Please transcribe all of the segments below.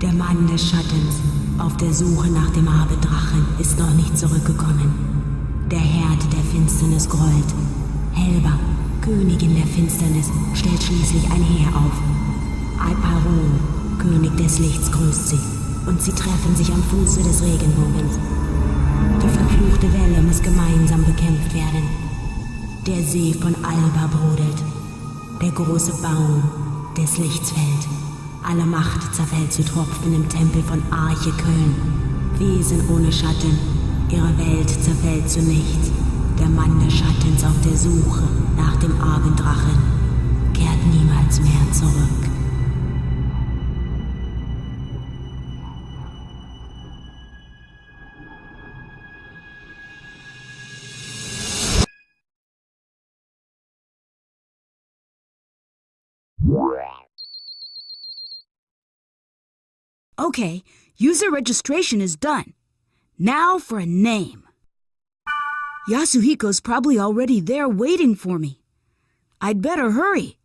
Der Mann des Schattens, auf der Suche nach dem Abendrachen, ist noch nicht zurückgekommen. Der Herd der Finsternis grollt. Helba, Königin der Finsternis, stellt schließlich ein Heer auf. Alparon, König des Lichts, grüßt sie, und sie treffen sich am Fuße des Regenbogens. Die verfluchte Welle muss gemeinsam bekämpft werden. Der See von Alba brodelt. Der große Baum des Lichts fällt. Alle Macht zerfällt zu Tropfen im Tempel von Arche Köln. Wesen ohne Schatten, ihre Welt zerfällt zu nichts. Der Mann des Schattens auf der Suche nach dem Abenddrachen kehrt niemals mehr zurück. Okay, user registration is done. Now for a name. Yasuhiko's probably already there waiting for me. I'd better hurry.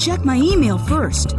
check my email first.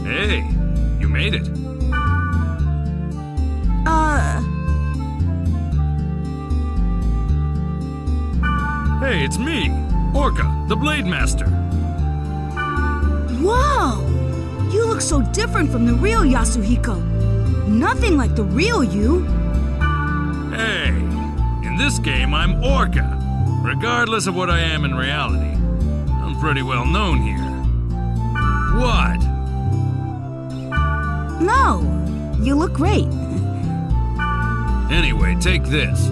Hey, you made it. Hey, it's me, Orca, the Blade Master. Whoa! You look so different from the real Yasuhiko. Nothing like the real you. Hey, in this game I'm Orca. Regardless of what I am in reality, I'm pretty well known here. What? No, you look great. Anyway, take this.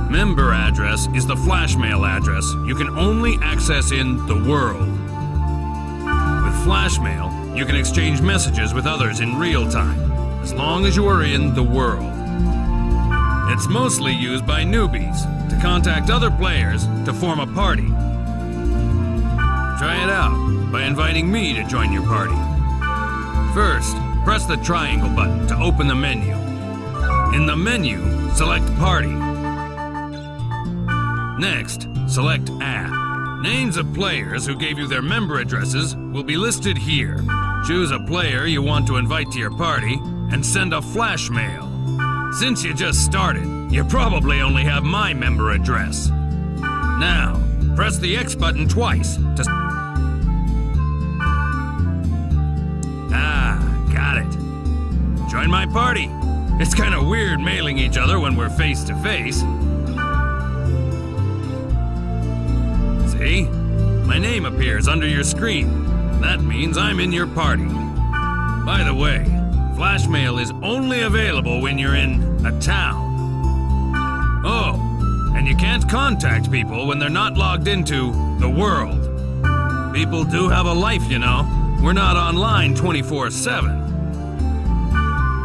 Member address is the flash mail address you can only access in the world. With flash mail, you can exchange messages with others in real time, as long as you are in the world. It's mostly used by newbies to contact other players to form a party. Try it out by inviting me to join your party. First, press the triangle button to open the menu. In the menu, select Party. Next, select Add. Names of players who gave you their member addresses will be listed here. Choose a player you want to invite to your party and send a flash mail. Since you just started, you probably only have my member address. Now, press the X button twice to... Got it. Join my party. It's kind of weird mailing each other when we're face to face. See? My name appears under your screen. That means I'm in your party. By the way, flash mail is only available when you're in a town. Oh, and you can't contact people when they're not logged into the world. People do have a life, you know. We're not online 24/7.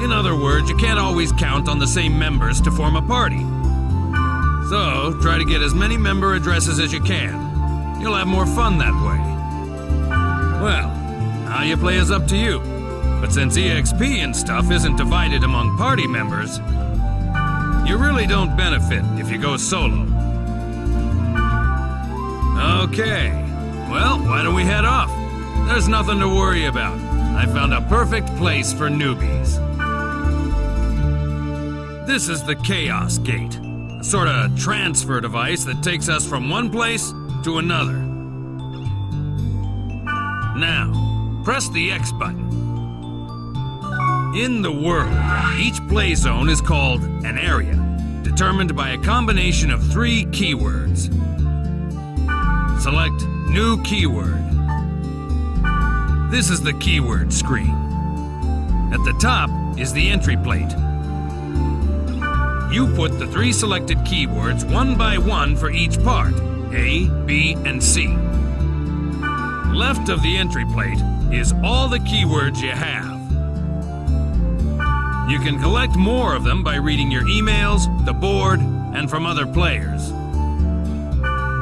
In other words, you can't always count on the same members to form a party. So, try to get as many member addresses as you can. You'll have more fun that way. Well, how you play is up to you. But since EXP and stuff isn't divided among party members, you really don't benefit if you go solo. Okay, well, why don't we head off? There's nothing to worry about. I found a perfect place for newbies. This is the Chaos Gate, a sort of transfer device that takes us from one place to another. Now, press the X button. In the world, each play zone is called an area, determined by a combination of 3 keywords. Select New Keyword. This is the keyword screen. At the top is the entry plate. You put the 3 selected keywords one by one for each part, A, B, and C. left of the entry plate is all the keywords you have. You can collect more of them by reading your emails, the board, and from other players.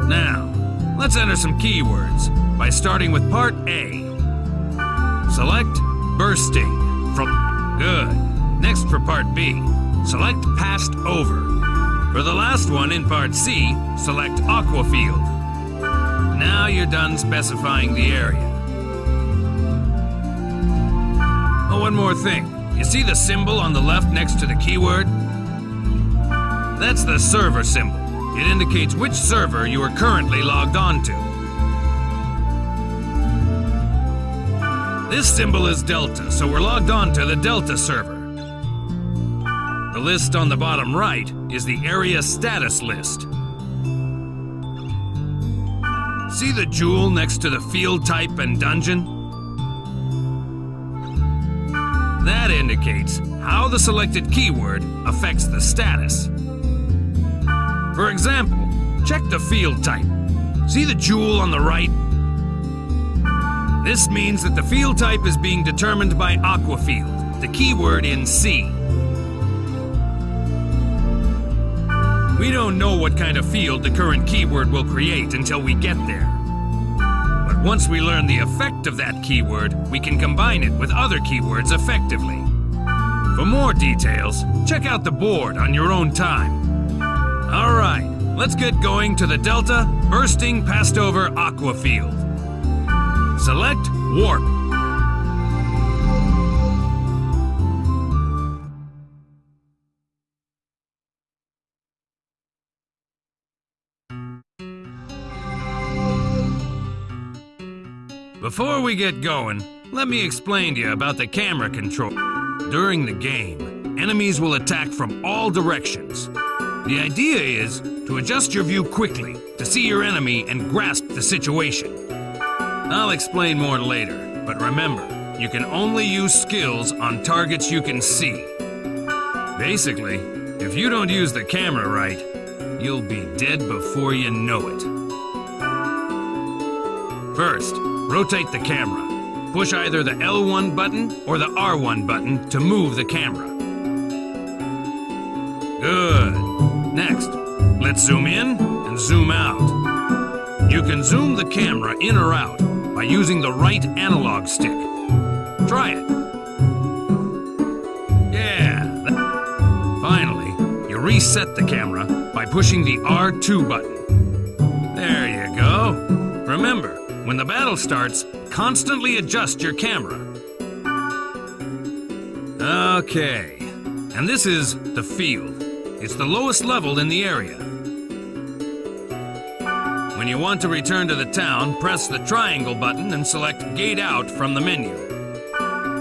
Now, let's enter some keywords by starting with part A. Select bursting from good. Next for part B, select passed over. For the last one in part C, select aqua field. Now you're done specifying the area. Oh, one more thing. You see the symbol on the left next to the keyword? That's the server symbol. It indicates which server you are currently logged on to. This symbol is Delta, so we're logged on to the Delta server. The list on the bottom right is the area status list. See the jewel next to the field type and dungeon? That indicates how the selected keyword affects the status. For example, check the field type. See the jewel on the right? This means that the field type is being determined by aqua field, the keyword in C. We don't know what kind of field the current keyword will create until we get there. But once we learn the effect of that keyword, we can combine it with other keywords effectively. For more details, check out the board on your own time. All right, let's get going to the Delta bursting passed over aqua field. Select warp. Before we get going, let me explain to you about the camera control. During the game, enemies will attack from all directions. The idea is to adjust your view quickly to see your enemy and grasp the situation. I'll explain more later, but remember, you can only use skills on targets you can see. Basically, if you don't use the camera right, you'll be dead before you know it. First, rotate the camera. Push either the L1 button or the R1 button to move the camera. Good. Next, let's zoom in and zoom out. You can zoom the camera in or out by using the right analog stick. Try it. Yeah. Finally, you reset the camera by pushing the R2 button. There you go. Remember, when the battle starts, constantly adjust your camera. Okay, and this is the field. It's the lowest level in the area. When you want to return to the town, press the triangle button and select Gate Out from the menu.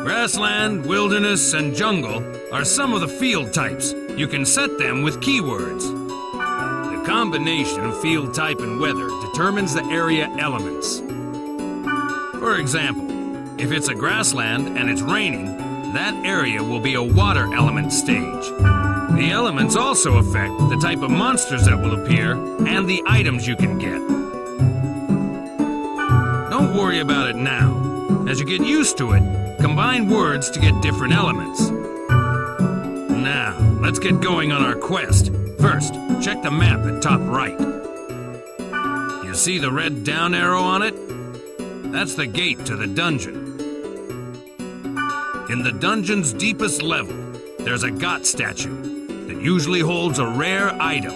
Grassland, wilderness, and jungle are some of the field types. You can set them with keywords. The combination of field type and weather determines the area elements. For example, if it's a grassland and it's raining, that area will be a water element stage. The elements also affect the type of monsters that will appear and the items you can get. Don't worry about it now. As you get used to it, combine words to get different elements. Now, let's get going on our quest. First, check the map at top right. You see the red down arrow on it? That's the gate to the dungeon. In the dungeon's deepest level, there's a God statue that usually holds a rare item.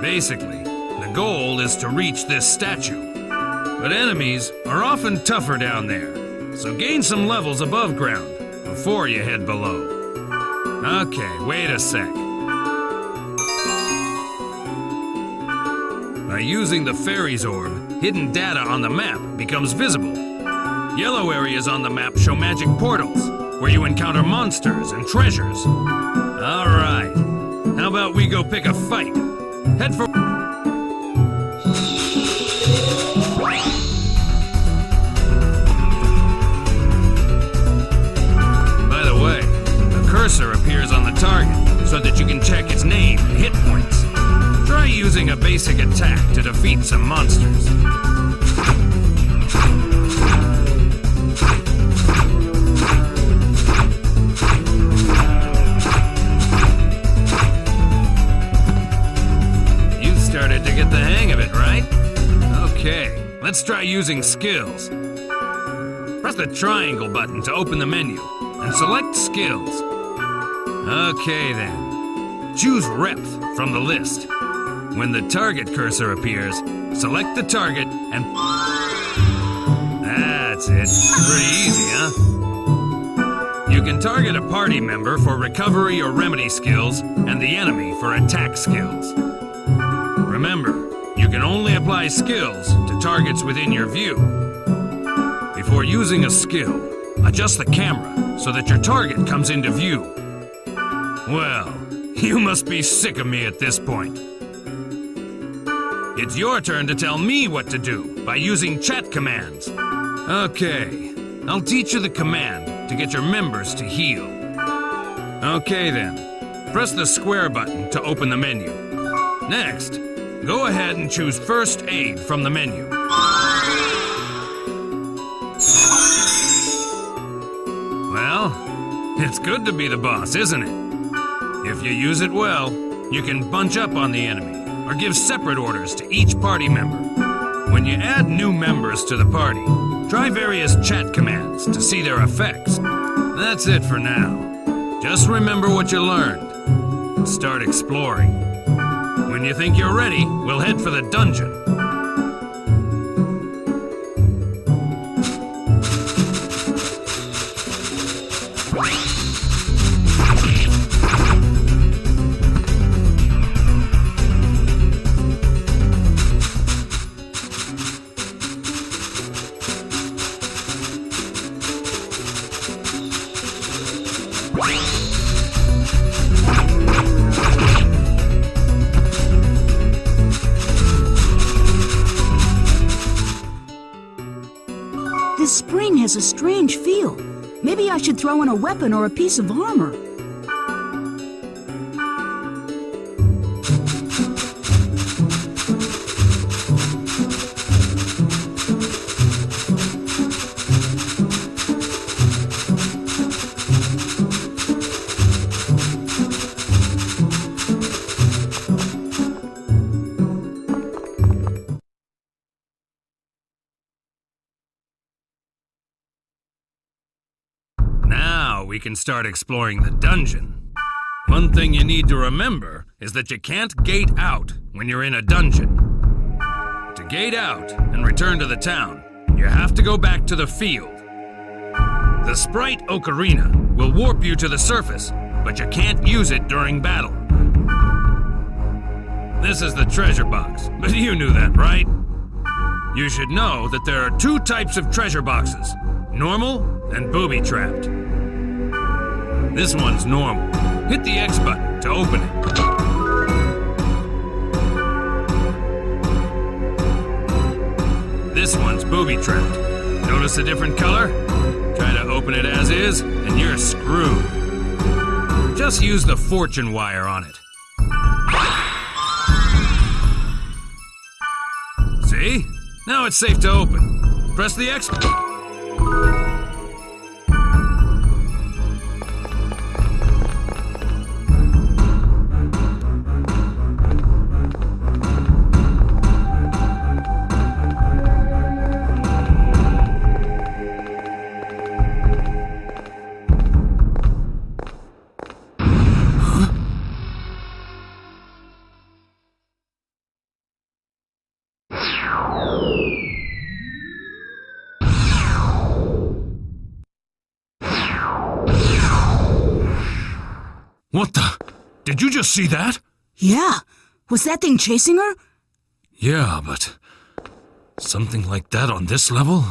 Basically, the goal is to reach this statue. But enemies are often tougher down there, so gain some levels above ground before you head below. Okay, wait a sec. By using the fairy's orb, hidden data on the map becomes visible. Yellow areas on the map show magic portals, where you encounter monsters and treasures. All right, how about we go pick a fight? Head for... By the way, the cursor appears on the target so that you can check its name and hit points. Try using a basic attack to defeat some monsters. let's try using skills. Press the triangle button to open the menu and select skills. Okay then. Choose Repth from the list. When the target cursor appears, select the target and... That's it. Pretty easy, huh? You can target a party member for recovery or remedy skills and the enemy for attack skills. Remember, you can only apply skills to targets within your view. Before using a skill, adjust the camera so that your target comes into view. Well, you must be sick of me at this point. It's your turn to tell me what to do by using chat commands. Okay, I'll teach you the command to get your members to heal. Okay then, press the square button to open the menu. Next, go ahead and choose First Aid from the menu. Well, it's good to be the boss, isn't it? If you use it well, you can bunch up on the enemy or give separate orders to each party member. When you add new members to the party, try various chat commands to see their effects. That's it for now. Just remember what you learned and start exploring. When you think you're ready, we'll head for the dungeon. This spring has a strange feel. Maybe I should throw in a weapon or a piece of armor. We can start exploring the dungeon. One thing you need to remember is that you can't gate out when you're in a dungeon. To gate out and return to the town, you have to go back to the field. The sprite Ocarina will warp you to the surface, but you can't use it during battle. This is the treasure box, but you knew that, right? You should know that there are two types of treasure boxes, normal and booby-trapped. This one's normal. Hit the X button to open it. This one's booby-trapped. Notice a different color? Try to open it as is, and you're screwed. Just use the fortune wire on it. See? Now it's safe to open. Press the X button. What the? Did you just see that? Yeah. Was that thing chasing her? Yeah, but something like that on this level?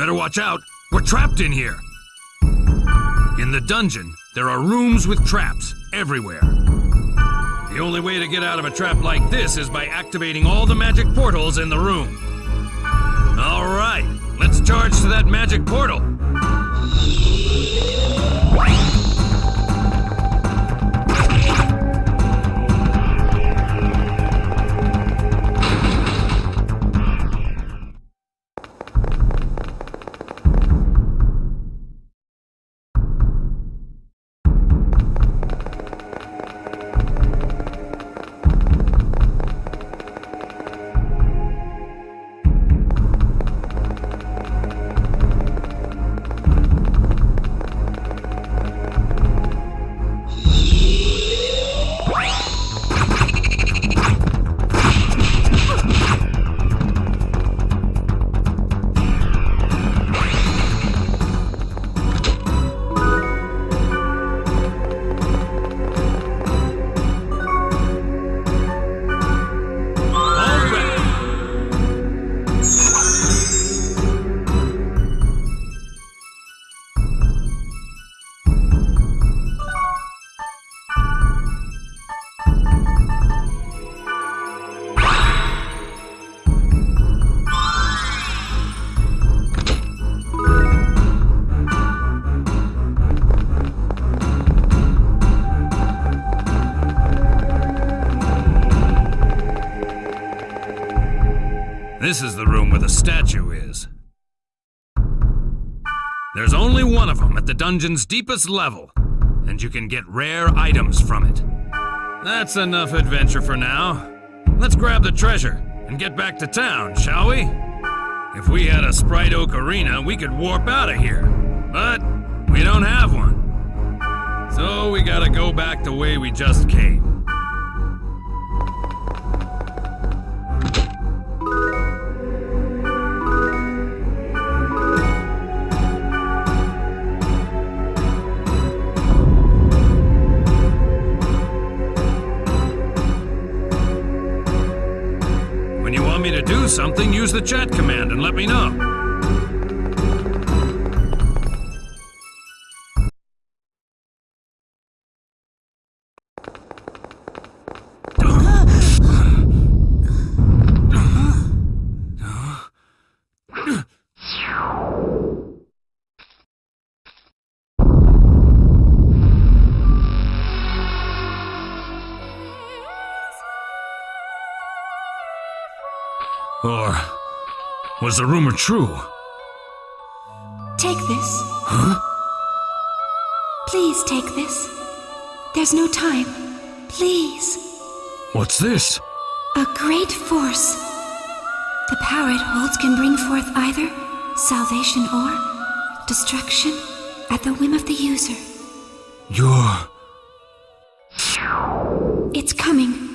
better watch out. We're trapped in here. In the dungeon, there are rooms with traps everywhere. The only way to get out of a trap like this is by activating all the magic portals in the room. All right, let's charge to that magic portal. This is the room where the statue is. There's only one of them at the dungeon's deepest level, and you can get rare items from it. That's enough adventure for now. Let's grab the treasure and get back to town, shall we? If we had a Sprite Oak Arena, we could warp out of here. But we don't have one. So we gotta go back the way we just came. When you want me to do something, use the chat command and let me know. Or was the rumor true? Take this. Huh? Please take this. There's no time. Please. What's this? A great force. The power it holds can bring forth either salvation or destruction at the whim of the user. It's coming.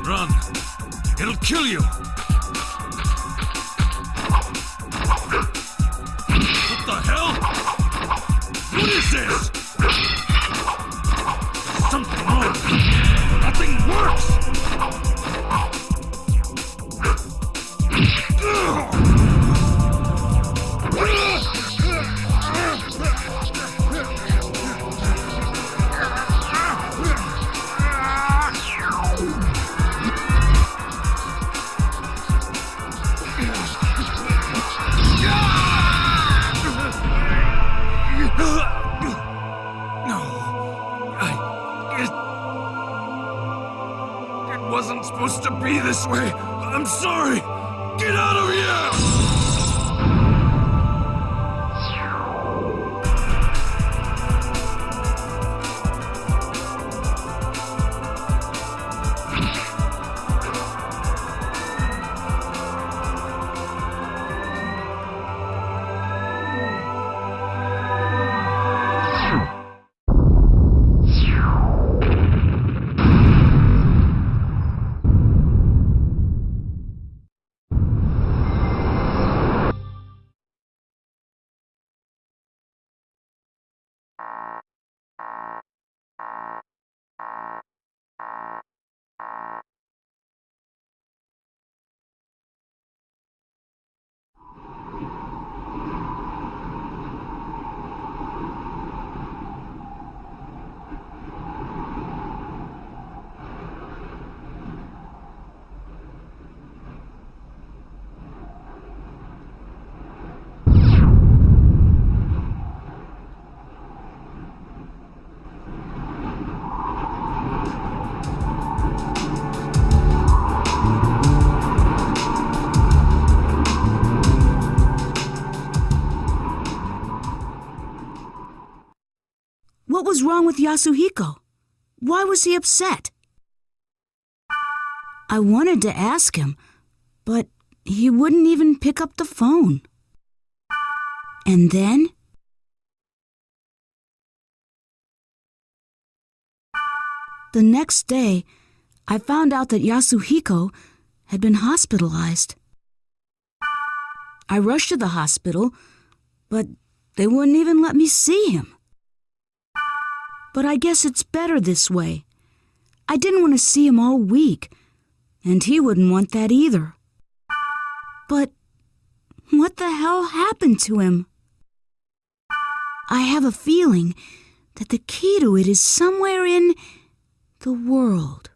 Run! It'll kill you! What the hell? What is this? There's something wrong! Nothing works! It wasn't supposed to be this way. I'm sorry. Get out of here! was wrong with Yasuhiko? Why was he upset? I wanted to ask him, but he wouldn't even pick up the phone. And then... the next day, I found out that Yasuhiko had been hospitalized. I rushed to the hospital, but they wouldn't even let me see him. But I guess it's better this way. I didn't want to see him all week, and he wouldn't want that either. But what the hell happened to him? I have a feeling that the key to it is somewhere in the world.